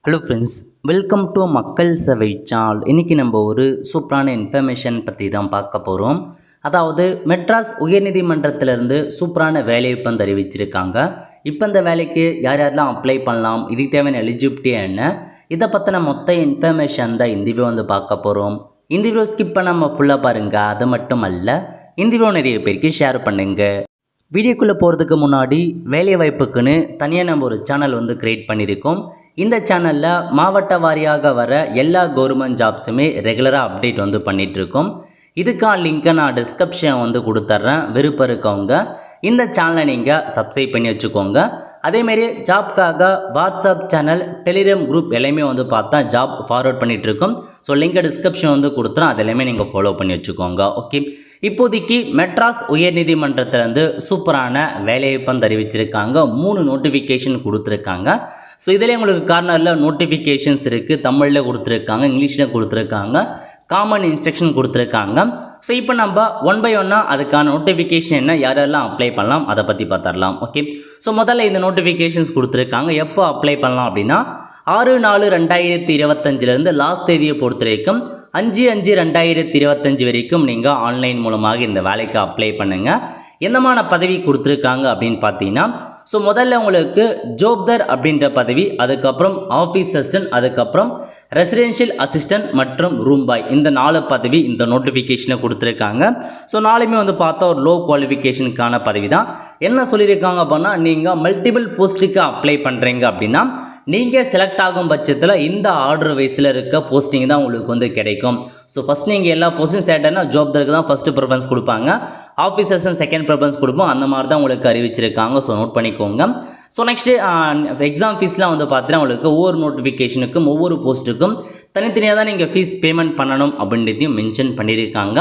Hello friends, welcome to மக்கள் சேவை channel. இன்றைக்கி நம்ம ஒரு சூப்பரான இன்ஃபர்மேஷன் பற்றி தான் பார்க்க போகிறோம். அதாவது மெட்ராஸ் உயர்நீதிமன்றத்திலேருந்து சூப்பரான வேலைவாய்ப்பு வந்து அறிவிச்சிருக்காங்க. இப்போ இந்த வேலைக்கு யார் யாரெல்லாம் அப்ளை பண்ணலாம், இதுக்கு தேவையான எலிஜிபிலிட்டி என்ன, இதை பற்றின மொத்த இன்ஃபர்மேஷன் தான் இந்த வீடியோ வந்து பார்க்க போகிறோம். இந்த வீடியோ ஸ்கிப் பண்ணாமல் ஃபுல்லாக பாருங்கள். அது மட்டும் அல்ல, இந்த வீடியோ நிறைய பேருக்கு ஷேர் பண்ணுங்கள். வீடியோக்குள்ளே போகிறதுக்கு முன்னாடி வேலைவாய்ப்புக்குன்னு தனியாக நம்ம ஒரு சேனல் வந்து க்ரியேட் பண்ணியிருக்கோம். இந்த சேனலில் மாவட்ட வாரியாக வர எல்லா கவர்மெண்ட் ஜாப்ஸுமே ரெகுலராக அப்டேட் வந்து பண்ணிகிட்ருக்கோம். இதுக்கான லிங்க்கை நான் டிஸ்கிரிப்ஷன் வந்து கொடுத்துட்றேன். விருப்பம் இருக்கவங்க இந்த சேனலை நீங்கள் சப்ஸ்கிரைப் பண்ணி வச்சுக்கோங்க. அதேமாரி ஜாப்க்காக வாட்ஸ்அப் சேனல், டெலிகிராம் குரூப் எல்லாமே வந்து பார்த்தா ஜாப் ஃபார்வர்ட் பண்ணிகிட்ருக்கோம். ஸோ லிங்கை டிஸ்கிரிப்ஷன் வந்து கொடுத்துறேன். அது எல்லாமே நீங்கள் ஃபாலோ பண்ணி வச்சுக்கோங்க. ஓகே, இப்போதைக்கு மெட்ராஸ் உயர்நீதிமன்றத்திலேருந்து சூப்பரான வேலைவாய்ப்பு அறிவிச்சிருக்காங்க. 3 நோட்டிஃபிகேஷன் கொடுத்துருக்காங்க. ஸோ இதில் உங்களுக்கு கார்னரில் நோட்டிஃபிகேஷன்ஸ் இருக்குது. தமிழில் கொடுத்துருக்காங்க, இங்கிலீஷில் கொடுத்துருக்காங்க, காமன் இன்ஸ்ட்ரக்ஷன் கொடுத்துருக்காங்க. ஸோ இப்போ நம்ம ஒன் பை ஒன்னாக அதுக்கான நோட்டிஃபிகேஷன் என்ன, யாரெல்லாம் அப்ளை பண்ணலாம் அதை பற்றி பார்த்துடலாம். ஓகே, ஸோ முதல்ல இந்த நோட்டிஃபிகேஷன்ஸ் கொடுத்துருக்காங்க. எப்போ அப்ளை பண்ணலாம் அப்படின்னா 6/4/2025 லாஸ்ட் தேதியை பொறுத்த வரைக்கும் 5/5/2025 வரைக்கும் நீங்கள் ஆன்லைன் மூலமாக இந்த வேலைக்கு அப்ளை பண்ணுங்கள். என்னமான பதவி கொடுத்துருக்காங்க அப்படின்னு பார்த்தீங்கன்னா, ஸோ முதல்ல உங்களுக்கு ஜோப்தர் அப்படின்ற பதவி, அதுக்கப்புறம் ஆஃபீஸ் அசிஸ்டன்ட், அதுக்கப்புறம் ரெசிடென்ஷியல் அசிஸ்டன்ட் மற்றும் ரூம் பாய், இந்த 4 பதவி இந்த நோட்டிஃபிகேஷனை கொடுத்துருக்காங்க. ஸோ நாலுமே வந்து பார்த்தா ஒரு லோ குவாலிஃபிகேஷனுக்கான பதவி தான். என்ன சொல்லியிருக்காங்க அப்படின்னா, நீங்கள் மல்டிபிள் போஸ்ட்டுக்கு அப்ளை பண்ணுறீங்க அப்படின்னா நீங்கள் செலக்ட் ஆகும் பட்சத்தில் இந்த ஆர்டர் வைஸில் இருக்க போஸ்டிங் தான் உங்களுக்கு வந்து கிடைக்கும். ஸோ ஃபஸ்ட் நீங்கள் எல்லா போஸ்டிங் சேட்டர்னா ஜாப்தருக்கு தான் ஃபஸ்ட்டு ப்ரிஃபரன்ஸ் கொடுப்பாங்க, ஆஃபீஸர்ஸ் செகண்ட் ப்ரிஃபரன்ஸ் கொடுப்போம். அந்த மாதிரி தான் உங்களுக்கு அறிவிச்சிருக்காங்க. ஸோ நோட் பண்ணிக்கோங்க. ஸோ நெக்ஸ்ட்டு எக்ஸாம் ஃபீஸ்லாம் வந்து பார்த்தீங்கன்னா உங்களுக்கு ஒவ்வொரு நோட்டிஃபிகேஷனுக்கும் ஒவ்வொரு போஸ்ட்டுக்கும் தனித்தனியாக தான் நீங்கள் ஃபீஸ் பேமெண்ட் பண்ணணும் அப்படின்றதையும் மென்ஷன் பண்ணியிருக்காங்க.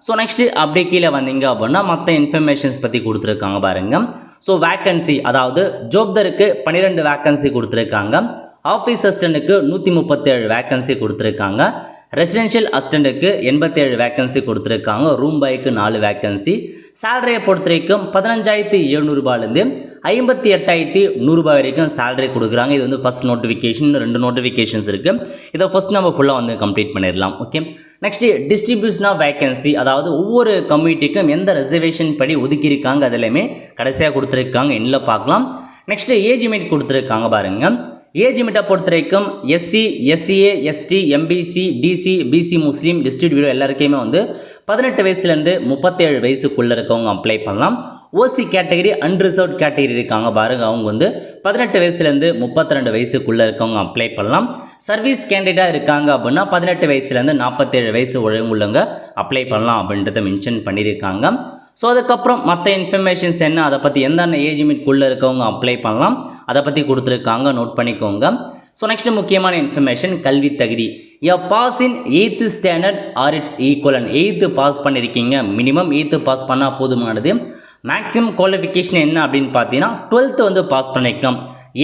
ஸோ நெக்ஸ்ட்டு அப்படியே கீழே வந்தீங்க அப்படின்னா மற்ற இன்ஃபர்மேஷன்ஸ் பற்றி கொடுத்துருக்காங்க பாருங்கள். ஸோ வேக்கன்சி, அதாவது ஜோப்தருக்கு 12 வேக்கன்சி கொடுத்துருக்காங்க, ஆஃபீஸ் அசிஸ்டண்ட்டுக்கு 137 வேக்கன்சி கொடுத்துருக்காங்க, ரெசிடென்ஷியல் அசிஸ்டண்ட்டுக்கு 87 வேக்கன்சி கொடுத்துருக்காங்க, ரூம் பாய்க்கு 4 வேக்கன்சி. சேலரியை பொறுத்த வரைக்கும் 15,700 ரூபாயிலேருந்து 58,100 ரூபாய் வரைக்கும் சேலரி கொடுக்குறாங்க. இது வந்து ஃபஸ்ட் நோட்டிஃபிகேஷன். 2 நோட்டிஃபிகேஷன்ஸ் இருக்குது. இதை ஃபஸ்ட் நம்ம ஃபுல்லாக வந்து கம்ப்ளீட் பண்ணிடலாம். Okay, next distribution of vacancy, அதாவது ஒவ்வொரு கம்யூனிட்டிக்கும் எந்த ரிசர்வேஷன் படி ஒதுக்கியிருக்காங்க அதெல்லாமே கடைசியாக கொடுத்துருக்காங்க. என்ன பார்க்கலாம். நெக்ஸ்ட்டு ஏஜ் லிமிட் கொடுத்துருக்காங்க பாருங்கள். ஏஜ் லிமிட்டை பொறுத்த வரைக்கும் SC, SCA, ST, MBC, DC, BC, Muslim, distribute எல்லாருக்குமே வந்து 18 வயசுலேருந்து 37 வயசுக்குள்ளே இருக்கவங்க அப்ளை பண்ணலாம். ஓசி கேட்டகரி, அன்ரிசர்வ்ட் கேட்டகரி இருக்காங்க பாருங்க, அவங்க வந்து 18 வயசுலேருந்து 32 வயசுக்குள்ளே இருக்கவங்க அப்ளை பண்ணலாம். சர்வீஸ் கேண்டிடேட்டாக இருக்காங்க அப்படின்னா 18 வயசுலேருந்து 47 வயசு உள்ளவங்க அப்ளை பண்ணலாம் அப்படின்றத மென்ஷன் பண்ணியிருக்காங்க. ஸோ அதுக்கப்புறம் மற்ற இன்ஃபர்மேஷன்ஸ் என்ன, அதை பற்றி எந்தெந்த ஏஜ் லிமிட்குள்ளே இருக்கவங்க அப்ளை பண்ணலாம் அதை பற்றி கொடுத்துருக்காங்க. நோட் பண்ணிக்கோங்க. ஸோ நெக்ஸ்ட் முக்கியமான இன்ஃபர்மேஷன் கல்வி தகுதி. Pass in 8th standard or its equivalent. 8th pass பண்ணியிருக்கீங்க, மினிமம் 8th பாஸ் பண்ணால் போதுமானது. மேக்ஸிமம் குவாலிஃபிகேஷன் என்ன அப்படின்னு பார்த்தீங்கன்னா 12th வந்து பாஸ் பண்ணிக்கலாம்.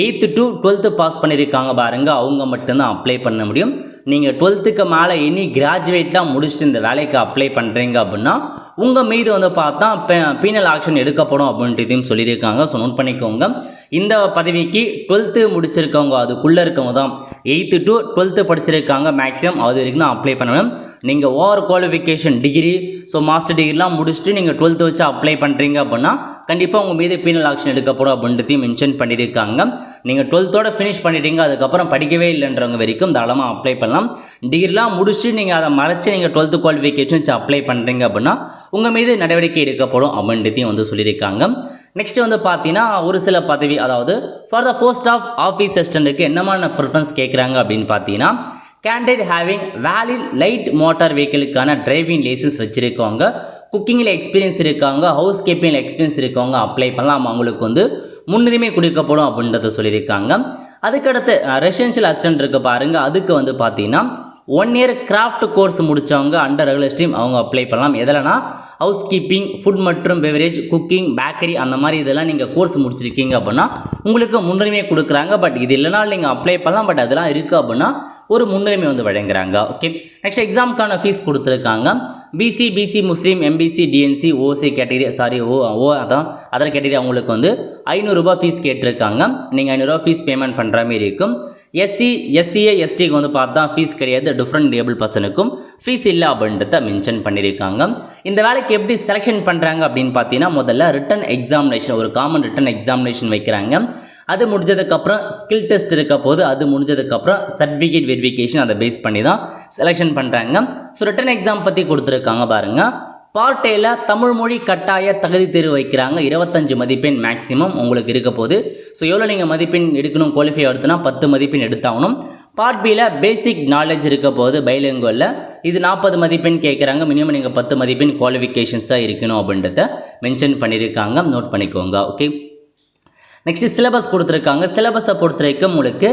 8th to 12th பாஸ் பண்ணியிருக்காங்க பாருங்க, அவங்க மட்டும்தான் அப்ளை பண்ண முடியும். நீங்கள் 12th மேலே எனி கிராஜுவேட்லாம் முடிச்சுட்டு இந்த வேலைக்கு அப்ளை பண்ணுறீங்க அப்படின்னா உங்கள் மீது வந்து பார்த்தா பீனல் ஆக்ஷன் எடுக்கப்படும் அப்படின்றதையும் சொல்லியிருக்காங்க. ஸோ நோட் பண்ணிக்கோங்க. இந்த பதவிக்கு 12th முடிச்சிருக்கவங்க, அதுக்குள்ளே இருக்கவங்க தான் 8th to 12th படிச்சிருக்காங்க மேக்ஸிமம், அது வரைக்கும் தான் அப்ளை பண்ணணும். நீங்கள் over qualification degree, so master டிகிரிலாம் முடிச்சுட்டு நீங்கள் 12th வச்சு அப்ளை பண்ணுறீங்க அப்படின்னா கண்டிப்பாக உங்கள் மீது பீனல் ஆக்ஷன் எடுக்கப்படும் அப்படின்றதையும் மென்ஷன் பண்ணியிருக்காங்க. நீங்கள் 12th ஃபினிஷ் பண்ணிட்டீங்க, அதுக்கப்புறம் படிக்கவே இல்லைன்றவங்க வரைக்கும் தாராளமாக அப்ளை பண்ணலாம். டிகிரிலாம் முடிச்சுட்டு நீங்கள் அதை மறைச்சி நீங்கள் 12th குவாலிஃபிகேஷன் வச்சு அப்ளை பண்ணுறீங்க அப்படின்னா உங்கள் மீது நடவடிக்கை எடுக்கப்படும் அப்படின்றதையும் வந்து சொல்லியிருக்காங்க. நெக்ஸ்ட் வந்து பார்த்தீங்கன்னா ஒரு சில பதவி, அதாவது for the post of office அசிஸ்டண்ட்டுக்கு என்னமான ப்ரிஃபரன்ஸ் கேட்குறாங்க அப்படின்னு பார்த்தீங்கன்னா candidate having valid light motor வெஹிக்கிளுக்கான டிரைவிங் லைசன்ஸ் வச்சுருக்கவங்க, குக்கிங்கில் எக்ஸ்பீரியன்ஸ் இருக்காங்க, ஹவுஸ் கீப்பிங்கில் எக்ஸ்பீரியன்ஸ் இருக்கவங்க அப்ளை பண்ணலாம். அவங்களுக்கு வந்து முன்னுரிமை கொடுக்கப்படும் அப்படின்றத சொல்லியிருக்காங்க. அதுக்கடுத்து ரெசிடென்ஷியல் அசிஸ்டன்ட் இருக்கு பாருங்கள், அதுக்கு வந்து பார்த்தீங்கன்னா 1 year கிராஃப்ட் கோர்ஸ் முடித்தவங்க அண்டர் ரெகுலர் ஸ்ட்ரீம் அவங்க அப்ளை பண்ணலாம். எதில்னா ஹவுஸ் கீப்பிங், ஃபுட் மற்றும் பெவரேஜ், குக்கிங், பேக்கரி அந்த மாதிரி இதெல்லாம் நீங்கள் கோர்ஸ் முடிச்சிருக்கீங்க அப்படின்னா உங்களுக்கு முன்னுரிமை கொடுக்குறாங்க. பட் இது இல்லைனா நீங்கள் அப்ளை பண்ணலாம், பட் அதெல்லாம் இருக்குது அப்படின்னா ஒரு முன்னுரிமை வந்து வழங்குறாங்க. ஓகே, நெக்ஸ்ட் எக்ஸாமுக்கான ஃபீஸ் கொடுத்துருக்காங்க. பிசி, முஸ்லீம், எம்பிசி, டிஎன்சி, ஓசி கேட்டகரி, அதான் அதர் கேட்டகரி அவங்களுக்கு வந்து 500 ரூபாய் ஃபீஸ் கேட்டிருக்காங்க. நீங்கள் 500 ரூபா ஃபீஸ் பேமெண்ட் பண்ணுற மாதிரி இருக்கும். எஸ்சி எஸ்சிஏ எஸ்டிக்கு வந்து பார்த்தா ஃபீஸ் கிடையாது, டிஃப்ரெண்ட் ஏபிள் பர்சனுக்கும் ஃபீஸ் இல்லை அப்படின்றத மென்ஷன் பண்ணியிருக்காங்க. இந்த வேலைக்கு எப்படி செலெக்ஷன் பண்ணுறாங்க அப்படின்னு பார்த்தீங்கன்னா, முதல்ல ரிட்டன் எக்ஸாமினேஷன், ஒரு காமன் ரிட்டன் எக்ஸாமினேஷன் வைக்கிறாங்க. அது முடிஞ்சதுக்கப்புறம் ஸ்கில் டெஸ்ட் இருக்க போது, அது முடிஞ்சதுக்கப்புறம் சர்டிஃபிகேட் வெரிஃபிகேஷன், அதை பேஸ் பண்ணி தான் செலெக்ஷன் பண்ணுறாங்க. ஸோ ரிட்டன் எக்ஸாம் பற்றி கொடுத்துருக்காங்க பாருங்கள். பார்ட் ஏல தமிழ் மொழி கட்டாய தகுதி தேர்வு வைக்கிறாங்க. 25 மதிப்பெண் மேக்ஸிமம் உங்களுக்கு இருக்க போது. ஸோ எவ்வளோ நீங்கள் மதிப்பெண் எடுக்கணும், குவாலிஃபை எடுத்துனா 10 மதிப்பெண் எடுத்தாகணும். பார்ட் பியில் பேசிக் நாலேஜ் இருக்க போது பைலிங்குவலில் இது 40 மதிப்பெண் கேட்குறாங்க. மினிமம் நீங்கள் 10 மதிப்பெண் குவாலிஃபிகேஷன்ஸாக இருக்கணும் அப்படின்றத மென்ஷன் பண்ணியிருக்காங்க, நோட் பண்ணிக்கோங்க. ஓகே, நெக்ஸ்ட் சிலபஸ் கொடுத்துருக்காங்க. சிலபஸை பொறுத்த வரைக்கும் உங்களுக்கு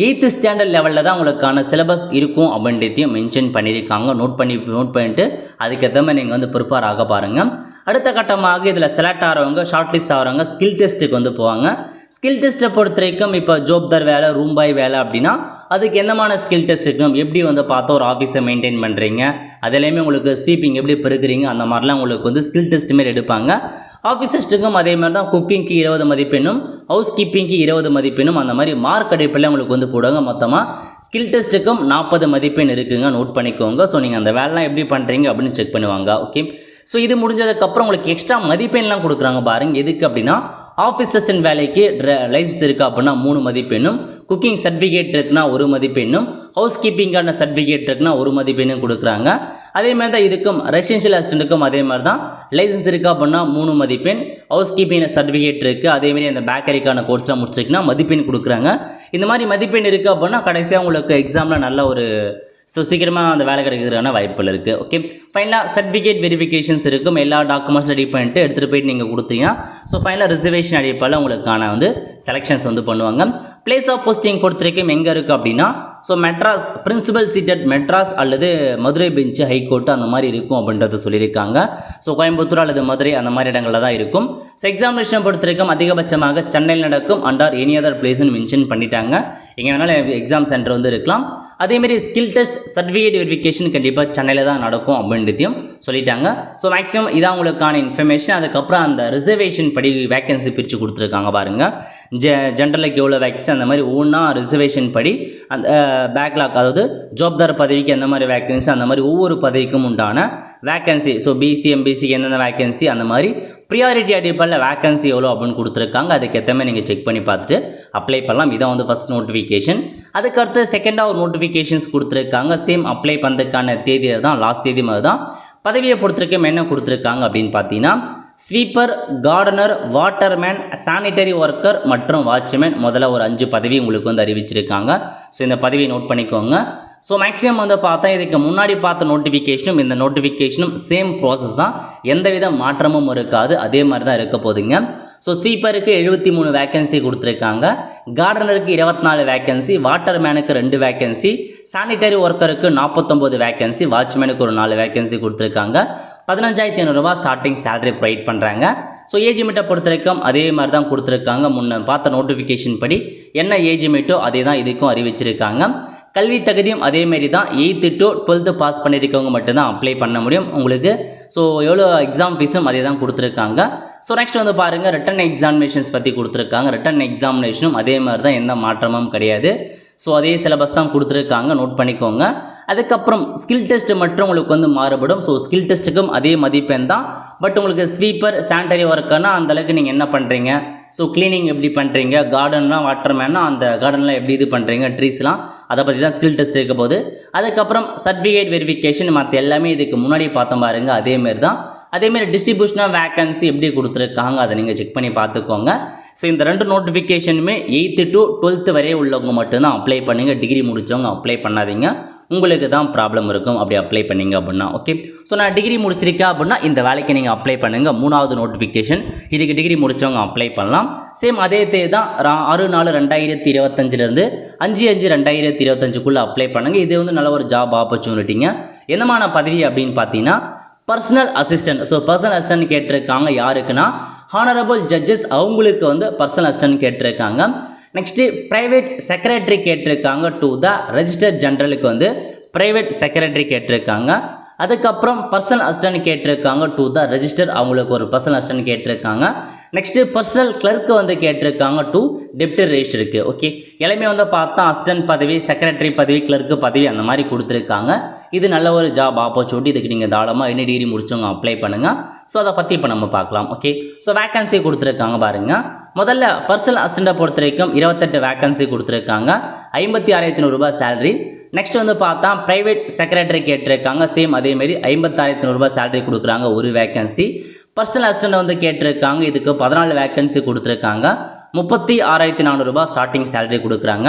8th ஸ்டாண்டர்ட் லெவலில் தான் உங்களுக்கான சிலபஸ் இருக்கும் அப்படின்றதையும் மென்ஷன் பண்ணியிருக்காங்க. நோட் பண்ணிட்டு அதுக்கேற்ற மாதிரி நீங்கள் வந்து ப்ரிப்பேர் ஆக பாருங்கள். அடுத்த கட்டமாக இதில் செலக்ட் ஆகிறவங்க, ஷார்ட் லிஸ்ட் ஆகிறவங்க ஸ்கில் டெஸ்ட்டுக்கு வந்து போவாங்க. ஸ்கில் டெஸ்ட்டை பொறுத்த வரைக்கும் இப்போ ஜோப்தார் வேலை, ரூம் பாய் வேலை அப்படின்னா அதுக்கு என்னமான ஸ்கில் டெஸ்ட் இருக்கணும், எப்படி வந்து பார்த்தா ஒரு ஆஃபீஸை மெயின்டைன் பண்ணுறீங்க, அதெல்லாமே உங்களுக்கு ஸ்வீப்பிங் எப்படி பெருக்குறீங்க, அந்த மாதிரிலாம் உங்களுக்கு வந்து ஸ்கில் டெஸ்ட் மாரி எடுப்பாங்க. ஆஃபீஸர்ஸ்ட்டுக்கும் அதே மாதிரி தான் குக்கிங்க்கு 20 மதிப்பெண்ணும், ஹவுஸ் கீப்பிங்க்கு 20 மதிப்பெண்ணும், அந்த மாதிரி மார்க் அடிப்படையில் உங்களுக்கு வந்து போடுவாங்க. மொத்தமாக ஸ்கில் டெஸ்ட்டுக்கும் 40 மதிப்பெண் இருக்குங்க, நோட் பண்ணிக்கோங்க. ஸோ நீங்கள் அந்த வேலைலாம் எப்படி பண்ணுறீங்க அப்படின்னு செக் பண்ணுவாங்க. ஓகே, ஸோ இது முடிஞ்சதுக்கப்புறம் உங்களுக்கு எக்ஸ்ட்ரா மதிப்பெண்லாம் கொடுக்குறாங்க பாருங்கள். எதுக்கு அப்படின்னா, ஆஃபீஸர்ஸின் வேலைக்கு லைசன்ஸ் இருக்குது அப்படின்னா 3 மதிப்பெண்ணும், குக்கிங் சர்டிஃபிகேட் இருக்குன்னா 1 மதிப்பெண்ணும், ஹவுஸ் கீப்பிங்கான சர்டிஃபிகேட் இருக்குன்னா 1 மதிப்பெண்ணும் கொடுக்குறாங்க. அதே மாதிரி தான் இதுக்கும் ரெசிடென்ஷியல் அசிஸ்டண்ட்டுக்கும் அதே மாதிரி தான் லைசன்ஸ் இருக்கா அப்படின்னா 3 மதிப்பெண், ஹவுஸ் கீப்பிங் சர்டிஃபிகேட் இருக்குது, அதேமாதிரி அந்த பேக்கரிக்கான கோர்ஸ்லாம் முடிச்சிருக்குன்னா மதிப்பெண் கொடுக்குறாங்க. இந்த மாதிரி மதிப்பெண் இருக்குது அப்படின்னா கடைசியாக உங்களுக்கு எக்ஸாமில் நல்ல ஒரு சீக்கிரமாக அந்த வேலை கிடைக்கிறதுக்கான வாய்ப்புகள் இருக்குது. ஓகே, ஃபைனலாக சர்டிஃபிகேட் வெரிஃபிகேஷன்ஸ் இருக்கும். எல்லா டாக்குமெண்ட்ஸ் ரெடி பண்ணிட்டு எடுத்துகிட்டு போயிட்டு நீங்கள் கொடுத்தீங்கன்னா ஸோ ஃபைனலாக ரிசர்வேஷன் அடிப்படையில் உங்களுக்கான வந்து செலெக்ஷன்ஸ் வந்து பண்ணுவாங்க. பிளேஸ் ஆஃப் போஸ்டிங் பொறுத்த வரைக்கும் எங்கே இருக்குது அப்படின்னா, so Madras principal seated Madras அல்லது மதுரை பெஞ்சு ஹைகோர்ட்டு அந்த மாதிரி இருக்கும் அப்படின்றத சொல்லியிருக்காங்க. ஸோ கோயம்புத்தூர் அல்லது மதுரை அந்த மாதிரி இடங்களில் தான் இருக்கும். ஸோ எக்ஸாமினேஷன் பொறுத்த வரைக்கும் அதிகபட்சமாக சென்னையில் நடக்கும் அண்டார் எனி அதர் பிளேஸ்ன்னு மென்ஷன் பண்ணிட்டாங்க. எங்கே வேணாலும் எக்ஸாம் சென்டர் வந்து இருக்கலாம். அதேமாரி ஸ்கில் டெஸ்ட் சர்டிஃபிகேட் வெரிஃபிகேஷன் கண்டிப்பாக சென்னையில் தான் நடக்கும் அப்படின்றதையும் சொல்லிட்டாங்க. ஸோ மேக்ஸிமம் இதான் உங்களுக்கான இன்ஃபர்மேஷன். அதுக்கப்புறம் அந்த ரிசர்வேஷன் படி வேக்கன்சி பிரித்து கொடுத்துருக்காங்க பாருங்கள். ஜென்ரலுக்கு எவ்வளோ வேக்கன்சி, அந்த மாதிரி ஒவ்வொன்றா ரிசர்வேஷன் படி அந்த பேக்லாக், அதாவது ஜாப்தார் பதவிக்கு எந்த மாதிரி வேக்கன்சி, அந்த மாதிரி ஒவ்வொரு பதவிக்கும் உண்டான வேக்கன்சி, ஸோ பிசி எம்பிசிக்கு எந்தெந்த வேக்கன்சி, அந்த மாதிரி ப்ரியாரிட்டி அடிப்படையில் வேக்கன்சி எவ்வளோ அப்படின்னு கொடுத்துருக்காங்க. அதுக்கேற்ற மாதிரி நீங்கள் செக் பண்ணி பார்த்துட்டு அப்ளை பண்ணலாம். இதான் வந்து ஃபஸ்ட் நோட்டிஃபிகேஷன். அதுக்கடுத்து செகண்டாக ஒரு நோட்டிஃபிகேஷன்ஸ் கொடுத்துருக்காங்க. சேம் அப்ளை பண்ணுறதுக்கான தேதி தான், லாஸ்ட் தேதி மாதிரி தான். பதவியை பொறுத்திருக்கும் என்ன கொடுத்துருக்காங்க அப்படின்னு பார்த்தீங்கன்னா, sweeper, gardener, waterman, sanitary worker மற்றும் வாட்ச்மேன், முதல்ல ஒரு 5 பதவி உங்களுக்கு வந்து அறிவிச்சிருக்காங்க. ஸோ இந்த பதவியை நோட் பண்ணிக்கோங்க. ஸோ மேக்ஸிமம் வந்து பார்த்தா இதுக்கு முன்னாடி பார்த்த நோட்டிஃபிகேஷனும் இந்த நோட்டிஃபிகேஷனும் சேம் ப்ராசஸ் தான், எந்தவித மாற்றமும் இருக்காது, அதே மாதிரி தான் இருக்க போதுங்க. ஸோ ஸ்வீப்பருக்கு 73 வேக்கன்சி கொடுத்துருக்காங்க, கார்டனருக்கு 24 வேக்கன்சி, வாட்டர்மேனுக்கு 2 வேக்கன்சி, சானிட்டரி ஒர்க்கருக்கு 49 வேக்கன்சி, வாட்ச்மேனுக்கு ஒரு 4 வேக்கன்சி கொடுத்துருக்காங்க. 15,500 ரூபா ஸ்டார்டிங் சேலரி ப்ரொவைட் பண்ணுறாங்க. ஸோ ஏஜ் லிமிட்டை பொறுத்த வரைக்கும் அதே மாதிரி தான் கொடுத்துருக்காங்க. முன்ன பார்த்த நோட்டிஃபிகேஷன் படி என்ன ஏஜ் லிமிட்டோ அதே தான் இதுக்கும் அறிவிச்சிருக்காங்க. கல்வி தகுதியும் அதேமாரி தான், 8th to 12th பாஸ் பண்ணியிருக்கவங்க மட்டும்தான் அப்ளை பண்ண முடியும் உங்களுக்கு. ஸோ எவ்வளோ எக்ஸாம் ஃபீஸும் அதே தான் கொடுத்துருக்காங்க. ஸோ நெக்ஸ்ட் வந்து பாருங்கள், ரிட்டன் எக்ஸாமினேஷன்ஸ் பற்றி கொடுத்துருக்காங்க. ரிட்டன் எக்ஸாமினேஷனும் அதே மாதிரி தான், எந்த மாற்றமும் கிடையாது. ஸோ அதே சிலபஸ் தான் கொடுத்துருக்காங்க, நோட் பண்ணிக்கோங்க. அதுக்கப்புறம் ஸ்கில் டெஸ்ட் மட்டும் உங்களுக்கு வந்து மாறுபடும். ஸோ ஸ்கில் டெஸ்ட்டுக்கும் அதே மதிப்பெண் தான். பட் உங்களுக்கு ஸ்வீப்பர், சானிட்டரி ஒர்க்குன்னா அந்தளவுக்கு நீங்கள் என்ன பண்ணுறீங்க, ஸோ க்ளீனிங் எப்படி பண்ணுறீங்க, கார்டன்லாம் வாட்டர்மேன்னா அந்த கார்டன்லாம் எப்படி இது பண்ணுறீங்க, ட்ரீஸ்லாம், அதை பற்றி தான் ஸ்கில் டெஸ்ட் இருக்க போது. அதுக்கப்புறம் சர்டிஃபிகேட் வெரிஃபிகேஷன் மற்ற எல்லாமே இதுக்கு முன்னாடி பார்த்தோம் பாருங்க, அதேமாரி தான். அதேமாரி டிஸ்ட்ரிபியூஷன் ஆஃப் வேக்கன்சி எப்படி கொடுத்துருக்காங்க அதை நீங்கள் செக் பண்ணி பார்த்துக்கோங்க. ஸோ இந்த 2 நோட்டிஃபிகேஷனுமே 8th to 12th வரையே உள்ளவங்க மட்டும்தான் அப்ளை பண்ணுங்கள். டிகிரி முடித்தவங்க அப்ளை பண்ணாதீங்க, உங்களுக்கு தான் ப்ராப்ளம் இருக்கும் அப்படி அப்ளை பண்ணிங்க அப்படின்னா. ஓகே, ஸோ நான் டிகிரி முடிச்சிருக்கேன் அப்படின்னா இந்த வேலைக்கு நீங்கள் அப்ளை பண்ணுங்கள். 3வது நோட்டிஃபிகேஷன், இதுக்கு டிகிரி முடித்தவங்க அப்ளை பண்ணலாம். சேம் அதே தேதி தான், 6/4/2025 5/5/2025 அப்ளை பண்ணுங்கள். இது வந்து நல்ல ஒரு ஜாப் ஆப்பர்ச்சுனிட்டிங்க. என்னமான பதவி அப்படின்னு பார்த்தீங்கன்னா, personal assistant. So personal assistant கேட்டிருக்காங்க யாருக்குன்னா, ஹானரபிள் ஜட்ஜஸ் அவங்களுக்கு வந்து பர்சனல் அசிஸ்டன்ட் கேட்டிருக்காங்க. நெக்ஸ்ட்டு ப்ரைவேட் செக்ரட்டரி கேட்டிருக்காங்க. டு த ரெஜிஸ்டர் ஜெனரலுக்கு வந்து ப்ரைவேட் செக்ரட்டரி கேட்டிருக்காங்க. அதுக்கப்புறம் பர்சனல் அசிஸ்டன்ட் கேட்டிருக்காங்க டு த ரெஜிஸ்டர், அவங்களுக்கு ஒரு பர்சனல் அசிஸ்டன்ட் கேட்டிருக்காங்க. நெக்ஸ்ட்டு பர்சனல் கிளர்க்கு வந்து கேட்டிருக்காங்க டு டெப்டி ரெஜிஸ்டருக்கு. ஓகே, எல்லாமே வந்து பார்த்தா அசிஸ்டன்ட் பதவி, செக்ரட்டரி பதவி, கிளர்க்கு பதவி அந்த மாதிரி கொடுத்துருக்காங்க. இது நல்ல ஒரு ஜாப் ஆப்பர்ச்சுனிட்டி. இதுக்கு நீங்கள் தாராளமாக என்ன டிகிரி முடிச்சவங்க அப்ளை பண்ணுங்கள். ஸோ அதை பற்றி இப்போ நம்ம பார்க்கலாம். ஓகே, ஸோ வேக்கன்சி கொடுத்துருக்காங்க பாருங்கள். முதல்ல பர்சனல் அசிஸ்டண்ட்டை பொறுத்த வரைக்கும் 28 வேக்கன்சி கொடுத்துருக்காங்க. 56,100 ரூபாய் சேலரி. நெக்ஸ்ட் வந்து பார்த்தா ப்ரைவேட் செக்ரட்டரி கேட்டிருக்காங்க. சேம் அதேமாரி 56,100 ரூபாய் சேலரி கொடுக்குறாங்க ஒரு வேக்கன்சி. பர்சனல் அசிஸ்டண்ட் வந்து கேட்டிருக்காங்க. இதுக்கு 14 வேக்கன்சி கொடுத்துருக்காங்க. 36,400 ரூபாய் ஸ்டார்டிங் சேலரி கொடுக்குறாங்க.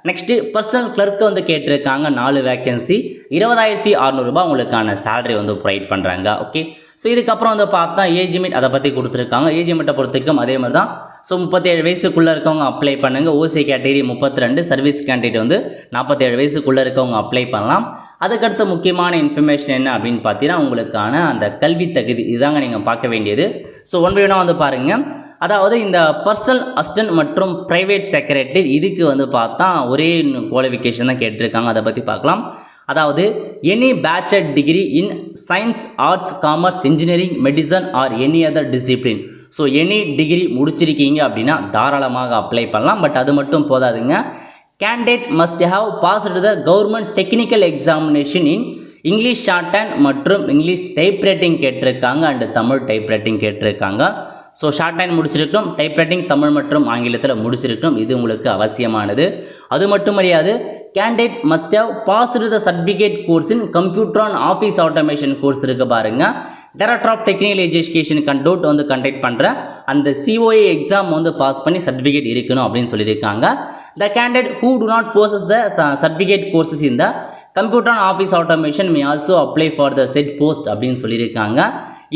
நெக்ஸ்ட்டு பர்சனல் கிளர்க்கு வந்து கேட்டிருக்காங்க 4 வேக்கன்சி, 20,600 ரூபாய் உங்களுக்கான சேலரி வந்து ப்ரொவைட் பண்ணுறாங்க. ஓகே, ஸோ இதுக்கப்புறம் வந்து பார்த்தா ஏஜ் லிமிட் அதை பற்றி கொடுத்துருக்காங்க. ஏஜ் லிமிட்டை பொறுத்திருக்கும் அதே மாதிரி தான். ஸோ 37 வயசுக்குள்ளே இருக்கவங்க அப்ளை பண்ணுங்கள். ஓசி கேட்டகரி 32, சர்வீஸ் கேண்டிடேட் வந்து 47 வயசுக்குள்ளே இருக்கவங்க அப்ளை பண்ணலாம். அதுக்கடுத்த முக்கியமான இன்ஃபர்மேஷன் என்ன அப்படின்னு பார்த்தீங்கன்னா உங்களுக்கான அந்த கல்வி தகுதி, இதுதாங்க நீங்கள் பார்க்க வேண்டியது. ஸோ ஒன் பை ஒன்னாக வந்து பாருங்கள். அதாவது இந்த பர்சனல் அசிஸ்டன்ட் மற்றும் ப்ரைவேட் செக்ரட்டரி இதுக்கு வந்து பார்த்தா ஒரே குவாலிஃபிகேஷன் தான் கேட்டிருக்காங்க. அதை பற்றி பார்க்கலாம். அதாவது any bachelor degree in science, arts, commerce, engineering, medicine or any other discipline. So any degree முடிச்சிருக்கீங்க அப்படின்னா தாராளமாக அப்ளை பண்ணலாம். பட் அது மட்டும் போதாதுங்க. Candidate must have passed the government technical examination in English shorthand மற்றும் இங்கிலீஷ் டைப் ரைட்டிங் கேட்டிருக்காங்க and Tamil typewriting கேட்டிருக்காங்க. ஸோ ஷார்ட் ஹேண்ட் முடிச்சிருக்கணும், டைப் ரைட்டிங் தமிழ் மற்றும் ஆங்கிலத்தில் முடிச்சிருக்கணும். இது உங்களுக்கு அவசியமானது. அது மட்டும் கிடையாது, candidate must have passed the certificate course in computer and office automation course இருக்குது பாருங்கள். டைரக்டர் ஆஃப் டெக்னிக்கல் எஜுகேஷன் வந்து கண்டக்ட் பண்ணுற அந்த COA எக்ஸாம் வந்து பாஸ் பண்ணி சர்டிஃபிகேட் இருக்கணும் அப்படின்னு சொல்லியிருக்காங்க. The candidate who do not possess the certificate courses in the computer and office automation may also apply for the said post அப்படின்னு சொல்லியிருக்காங்க.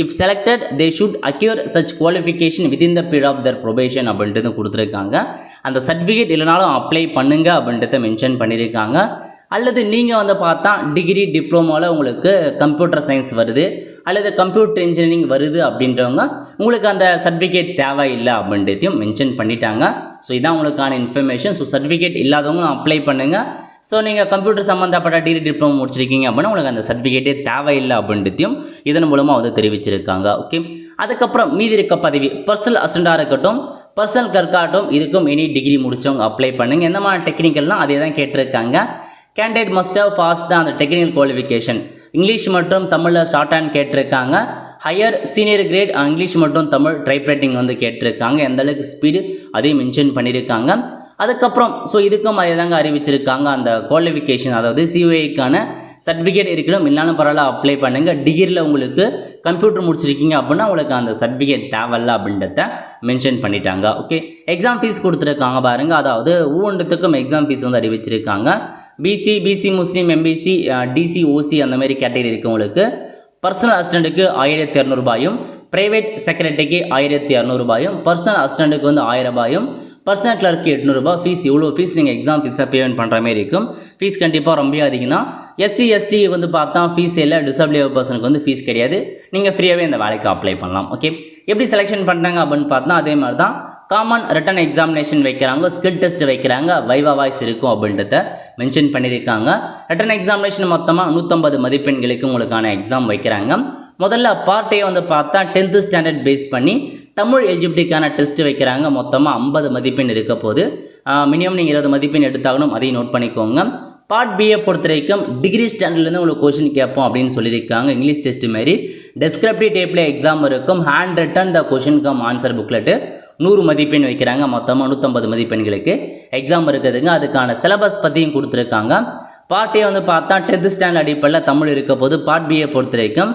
If selected they should acquire such qualification within the period of their probation அப்படின்ட்டு கொடுத்துருக்காங்க. அந்த certificate இல்லைனாலும் apply பண்ணுங்க அப்படின்றத mention பண்ணியிருக்காங்க. அல்லது நீங்கள் வந்து பார்த்தா டிகிரி டிப்ளமோவில் உங்களுக்கு கம்ப்யூட்டர் சயின்ஸ் வருது அல்லது கம்ப்யூட்டர் இன்ஜினியரிங் வருது அப்படின்றவங்க உங்களுக்கு அந்த சர்டிஃபிகேட் தேவையில்லை அப்படின்றதையும் மென்ஷன் பண்ணிட்டாங்க. ஸோ இதான் உங்களுக்கான இன்ஃபர்மேஷன். ஸோ சர்டிஃபிகேட் இல்லாதவங்க அப்ளை பண்ணுங்கள். ஸோ நீங்கள் கம்ப்யூட்டர் சம்மந்தப்பட்ட டிகிரி டிப்ளமோ முடிச்சிருக்கீங்க அப்படின்னா உங்களுக்கு அந்த சர்டிஃபிகேட்டே தேவையில்லை அப்படின்றதையும் இதன் மூலமாக வந்து தெரிவிச்சிருக்காங்க. ஓகே, அதுக்கப்புறம் மீதி இருக்க பதவி பர்சனல் அசிஸ்டண்டாக இருக்கட்டும், பர்சனல் கிளர்க்காகட்டும், இதுக்கும் எனி டிகிரி முடித்தவங்க அப்ளை பண்ணுங்கள். எந்த மாதிரி டெக்னிக்கல்லாம் அதே தான் கேட்டிருக்காங்க. கேண்டிடேட் மஸ்ட் ஹவ் பாஸ் தான் அந்த டெக்னிக்கல் குவாலிஃபிகேஷன். இங்கிலீஷ் மற்றும் தமிழில் ஷார்ட் ஹேண்ட் கேட்டிருக்காங்க. ஹையர் சீனியர் கிரேட் இங்கிலீஷ் மற்றும் தமிழ் டைப் ரைட்டிங் வந்து கேட்டிருக்காங்க. எந்த அளவுக்கு ஸ்பீடு அதையும் மென்ஷன் பண்ணியிருக்காங்க. அதுக்கப்புறம் ஸோ இதுக்கும் அதே தாங்க அறிவிச்சிருக்காங்க. அந்த குவாலிஃபிகேஷன் அதாவது COAக்கான சர்டிஃபிகேட் இருக்கணும், இல்லைனாலும் பரவாயில்ல அப்ளை பண்ணுங்கள். டிகிரியில் உங்களுக்கு கம்ப்யூட்டர் முடிச்சிருக்கீங்க அப்படின்னா உங்களுக்கு அந்த சர்டிஃபிகேட் தேவையில்ல அப்படின்றத மென்ஷன் பண்ணிட்டாங்க. ஓகே, எக்ஸாம் ஃபீஸ் கொடுத்துருக்காங்க பாருங்கள். அதாவது ஒவ்வொன்றுத்துக்கும் எக்ஸாம் ஃபீஸ் வந்து அறிவிச்சிருக்காங்க. பிசி முஸ்லீம், MBC, DC, OC அந்த மாதிரி கேட்டகரி இருக்கவங்களுக்கு பர்சனல் அசிஸ்டண்ட்டுக்கு 1,200 ரூபாயும், ப்ரைவேட் செக்ரட்டரிக்கு 1,200 ரூபாயும், பர்சனல் அசிஸ்டண்ட்டுக்கு வந்து 1,000 ரூபாயும், பர்சனல் கிளர்க்கு 800 ரூபாய் ஃபீஸ். இவ்வளோ ஃபீஸ் நீங்கள் எக்ஸாம் ஃபீஸாக பேமெண்ட் பண்ணுற மாதிரி இருக்கும். ஃபீஸ் கண்டிப்பாக ரொம்ப அதிகம் தான். SC ST வந்து பார்த்தா ஃபீஸ் இல்லை, டிசபிலிட்டி பர்சனுக்கு வந்து ஃபீஸ் கிடையாது. நீங்கள் ஃப்ரீயாகவே இந்த வேலைக்கு அப்ளை பண்ணலாம். ஓகே, எப்படி செலெக்ஷன் பண்ணுறாங்க அப்படின்னு பார்த்தா அதே மாதிரி தான் காமன் ரிட்டன் எக்ஸாமினேஷன் வைக்கிறாங்க, ஸ்கில் டெஸ்ட் வைக்கிறாங்க, வைவா வாய்ஸ் இருக்கும் அப்படின்றத மென்ஷன் பண்ணியிருக்காங்க. ரிட்டன் எக்ஸாமினேஷன் மொத்தமாக 150 மதிப்பெண்களுக்கு உங்களுக்கான எக்ஸாம் வைக்கிறாங்க. முதல்ல பார்ட் A வந்து பார்த்தா 10th ஸ்டாண்டர்ட் பேஸ் பண்ணி தமிழ் எலிஜிபிலிட்டிக்கான டெஸ்ட் வைக்கிறாங்க. மொத்தமாக 50 மதிப்பெண் இருக்க போது. மினிமம் நீங்கள் 20 மதிப்பெண் எடுத்தாகணும், அதையும் நோட் பண்ணிக்கோங்க. பார்ட் B பொறுத்த வரைக்கும் டிகிரி ஸ்டாண்டர்ட்லேருந்து உங்களுக்கு கொஷின் கேட்போம் அப்படின்னு சொல்லியிருக்காங்க. இங்கிலீஷ் டெஸ்ட் மாரி டெஸ்கிரிப்டிவ் டைப்பில் எக்ஸாம் இருக்கும். Hand return the question come answer booklet 100 மதிப்பெண் வைக்கிறாங்க. மொத்தமாக 150 மதிப்பெண்களுக்கு எக்ஸாம் இருக்குதுங்க. அதுக்கான சிலபஸ் பற்றியும் கொடுத்துருக்காங்க. பார்ட் A வந்து பார்த்தா 10th ஸ்டாண்டர்ட் அடிப்படையில் தமிழ் இருக்க போது. பார்ட் B பொறுத்த வரைக்கும்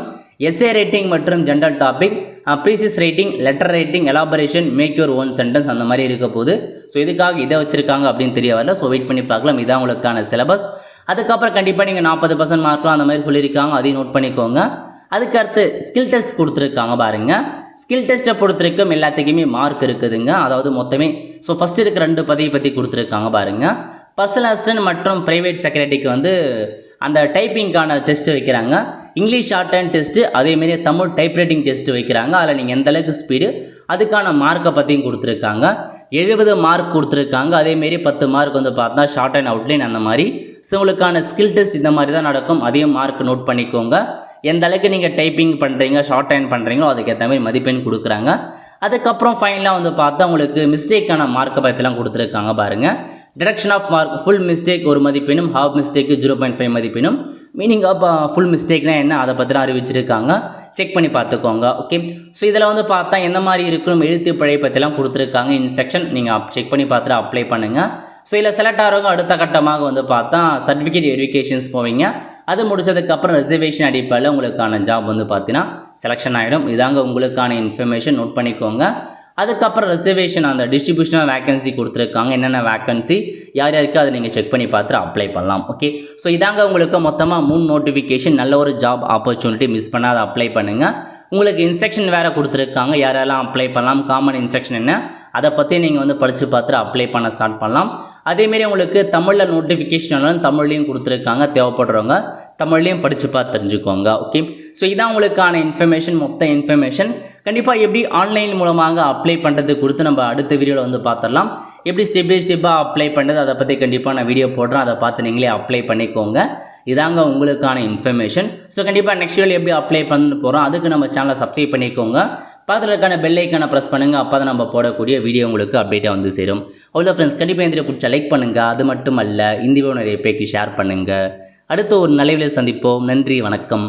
எஸ்ஏ ரைட்டிங் மற்றும் general topic, precis writing, letter writing, elaboration, make your own sentence அந்த மாதிரி இருக்க போது. ஸோ இதுக்காக இதை வச்சுருக்காங்க அப்படின்னு தெரிய வரல. ஸோ வெயிட் பண்ணி பார்க்கலாம். இதான் உங்களுக்கான சிலபஸ். அதுக்கப்புறம் கண்டிப்பாக நீங்கள் 40% மார்க்லாம் அந்த மாதிரி சொல்லியிருக்காங்க, அதையும் நோட் பண்ணிக்கோங்க. அதுக்கடுத்து ஸ்கில் டெஸ்ட் கொடுத்துருக்காங்க பாருங்கள். ஸ்கில் டெஸ்ட்டை பொறுத்திருக்கும் எல்லாத்துக்குமே மார்க் இருக்குதுங்க. அதாவது மொத்தமே ஸோ ஃபஸ்ட்டு இருக்கிற 2 பதவி பற்றி கொடுத்துருக்காங்க பாருங்கள். பர்சனல் அசிஸ்டன்ட் மற்றும் ப்ரைவேட் செக்ரட்டரிக்கு வந்து அந்த டைப்பிங்கான டெஸ்ட் வைக்கிறாங்க. இங்கிலீஷ் ஷார்ட் ஹேண்ட் டெஸ்ட்டு, அதேமாரி தமிழ் டைப் ரைட்டிங் டெஸ்ட் வைக்கிறாங்க. அதில் நீங்கள் எந்த அளவுக்கு ஸ்பீடு அதுக்கான மார்க்கை பற்றியும் கொடுத்துருக்காங்க. 70 மார்க் கொடுத்துருக்காங்க. அதேமாரி 10 மார்க் வந்து பார்த்தா ஷார்ட் அண்ட் அவுட்லைன் அந்த மாதிரி. ஸோ உங்களுக்கான ஸ்கில் டெஸ்ட் இந்த மாதிரி தான் நடக்கும். அதையும் மார்க் நோட் பண்ணிக்கோங்க. எந்த அளவுக்கு நீங்கள் டைப்பிங் பண்ணுறீங்க, ஷார்ட் ஹேண்ட் பண்ணுறீங்களோ அதுக்கேற்ற மாதிரி மதிப்பெண் கொடுக்குறாங்க. அதுக்கப்புறம் ஃபைனலாக வந்து பார்த்தா உங்களுக்கு மிஸ்டேக்கான மார்க்கை பற்றிலாம் கொடுத்துருக்காங்க பாருங்கள். Deduction of mark full mistake 1 மதிப்பெண்ணும், ஹாஃப் மிஸ்டேக்கு 0.5 மதிப்பெண்ணும், மீனிங் ஆஃப் ஃபுல் மிஸ்டேக்னா என்ன அதை பற்றிலாம் அறிவிச்சிருக்காங்க. செக் பண்ணி பார்த்துக்கோங்க. ஓகே, ஸோ இதில் வந்து பார்த்தா எந்த மாதிரி இருக்கணும் எழுத்து பிழை பற்றிலாம் கொடுத்துருக்காங்க. இன்ஸ்ட்ரக்ஷன் நீங்கள் செக் பண்ணி பார்த்துட்டு அப்ளை பண்ணுங்கள். ஸோ இதில் செலக்ட் ஆகிறவங்க அடுத்த கட்டமாக வந்து பார்த்தா சர்டிஃபிகேட் வெரிஃபிகேஷன்ஸ் போவீங்க. அது முடிச்சதுக்கப்புறம் ரிசர்வேஷன் அடிப்படையில் உங்களுக்கான ஜாப் வந்து பார்த்தீங்கன்னா செலெக்ஷன் ஆகிடும். இதாங்க உங்களுக்கான இன்ஃபர்மேஷன், நோட் பண்ணிக்கோங்க. அதுக்கப்புறம் ரிசர்வேஷன் அந்த டிஸ்ட்ரிபியூஷனாக வேகன்சி கொடுத்துருக்காங்க. என்னென்ன வேகன்சி யார் யாருக்கு அதை நீங்கள் செக் பண்ணி பார்த்துட்டு அப்ளை பண்ணலாம். ஓகே, ஸோ இதாங்க உங்களுக்கு மொத்தமாக 3 நோட்டிஃபிகேஷன். நல்ல ஒரு ஜாப் ஆப்பர்ச்சுனிட்டி, மிஸ் பண்ணாத அப்ளை பண்ணுங்கள். உங்களுக்கு இன்ஸ்ட்ரக்ஷன் வேறு கொடுத்துருக்காங்க, யாரெல்லாம் அப்ளை பண்ணலாம், காமன் இன்ஸ்ட்ரக்ஷன் என்ன அதை பற்றி நீங்கள் வந்து படித்து பார்த்துட்டு அப்ளை பண்ண ஸ்டார்ட் பண்ணலாம். அதேமாரி உங்களுக்கு தமிழில் நோட்டிஃபிகேஷன் தமிழ்லையும் கொடுத்துருக்காங்க. தேவைப்படுறவங்க தமிழ்லையும் படித்து பார்த்து தெரிஞ்சுக்கோங்க. ஓகே, ஸோ இதான் உங்களுக்கான இன்ஃபர்மேஷன், மொத்த இன்ஃபர்மேஷன். கண்டிப்பாக எப்படி ஆன்லைன் மூலமாக அப்ளை பண்ணுறது கொடுத்து நம்ம அடுத்த வீடியோவில் வந்து பார்த்துடலாம். எப்படி ஸ்டெப் பை ஸ்டெப்பாக அப்ளை பண்ணுறது அதை பற்றி கண்டிப்பாக நான் வீடியோ போடுறேன். அதை பார்த்து நீங்களே அப்ளை பண்ணிக்கோங்க. இதாங்க உங்களுக்கான இன்ஃபர்மேஷன். ஸோ கண்டிப்பாக நெக்ஸ்ட் வீடியோவில் எப்படி அப்ளை பண்ண போகிறோம் அதுக்கு நம்ம சேனலை சப்ஸ்கிரைப் பண்ணிக்கோங்க. பக்கத்தில் இருக்கான பெல் ஐக்கானை ப்ரெஸ் பண்ணுங்கள். அப்போ தான் நம்ம போடக்கூடிய வீடியோ உங்களுக்கு அப்டேட்டாக வந்து சேரும். அவ்வளோ ஃப்ரெண்ட்ஸ், கண்டிப்பாக இந்த வீடியோ பிடிச்சா லைக் பண்ணுங்கள். அது மட்டும் அல்ல, இந்த வீடியோ நிறைய பேருக்கு ஷேர் பண்ணுங்கள். அடுத்த ஒரு நல்ல வீடியோவில் சந்திப்போம். நன்றி, வணக்கம்.